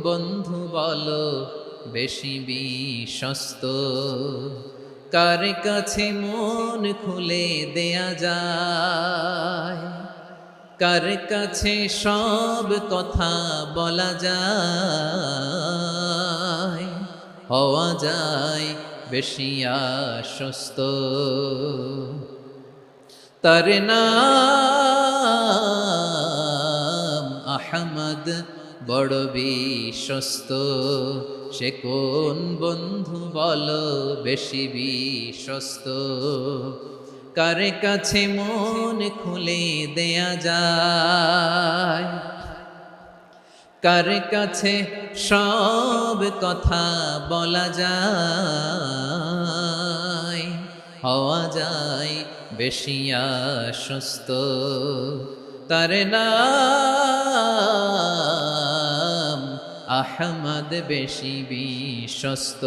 বন্ধু বলো বেশি বিশ্বস্ত, কার কাছে মন খুলে দেয়া যায়, কার কাছে সব কথা বলা যায়, হওয়া যায় বেশি আশ্বস্ত। তার নাম আহমদ, বড় বিশ্বস্ত। সে কোন বন্ধু বলো বেশি বিশ্বস্ত, কার কাছে মন খুলে দেয়া যায়, কার কাছে সব কথা বলা যায়, হওয়া যায় বেশি আশ্বস্ত। তার নাম আহমদ, বেশি বিশ্বস্ত।